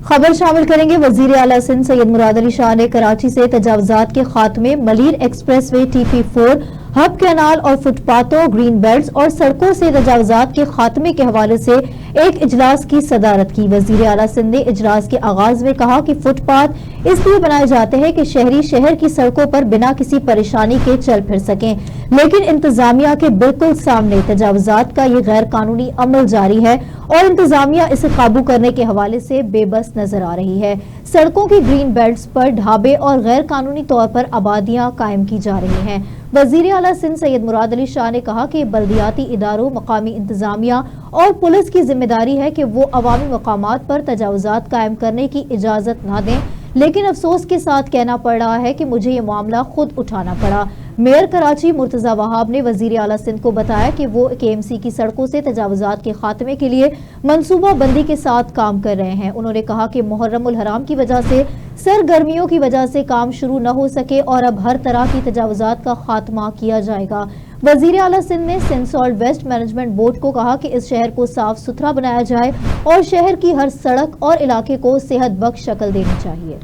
خبر شامل کریں گے۔ وزیر اعلیٰ سندھ سید مراد علی شاہ نے کراچی سے تجاوزات کے خاتمے، Malir express way, TP4، hub canal اور فٹ پاتھوں، گرین بیلٹس اور سڑکوں سے تجاوزات کے خاتمے کے حوالے سے ایک اجلاس کی صدارت کی۔ وزیر اعلیٰ سندھ نے اجلاس کے آغاز میں کہا کہ فٹ پاتھ اس لیے بنائے جاتے ہیں کہ شہری شہر کی سڑکوں پر بنا کسی پریشانی کے چل پھر سکیں، لیکن انتظامیہ کے بالکل سامنے تجاوزات کا یہ غیر قانونی عمل جاری ہے اور انتظامیہ اسے قابو کرنے کے حوالے سے بے بس نظر آ رہی ہے۔ سڑکوں کی گرین بیلٹس پر ڈھابے اور غیر قانونی طور پر آبادیاں قائم کی جا رہی ہیں۔ وزیر اعلیٰ سندھ سید مراد علی شاہ نے کہا کہ بلدیاتی اداروں، مقامی انتظامیہ اور پولیس کی ذمہ داری ہے کہ وہ عوامی مقامات پر تجاوزات قائم کرنے کی اجازت نہ دیں، لیکن افسوس کے ساتھ کہنا پڑ رہا ہے کہ مجھے یہ معاملہ خود اٹھانا پڑا۔ میئر کراچی مرتضی وہاب نے وزیر اعلیٰ سندھ کو بتایا کہ وہ KMC کی سڑکوں سے تجاوزات کے خاتمے کے لیے منصوبہ بندی کے ساتھ کام کر رہے ہیں۔ انہوں نے کہا کہ محرم الحرام کی وجہ سے سرگرمیوں کی وجہ سے کام شروع نہ ہو سکے اور اب ہر طرح کی تجاوزات کا خاتمہ کیا جائے گا۔ وزیر اعلیٰ سندھ نے Sindh solid waste management board کو کہا کہ اس شہر کو صاف ستھرا بنایا جائے اور شہر کی ہر سڑک اور علاقے کو صحت بخش شکل دینی چاہیے۔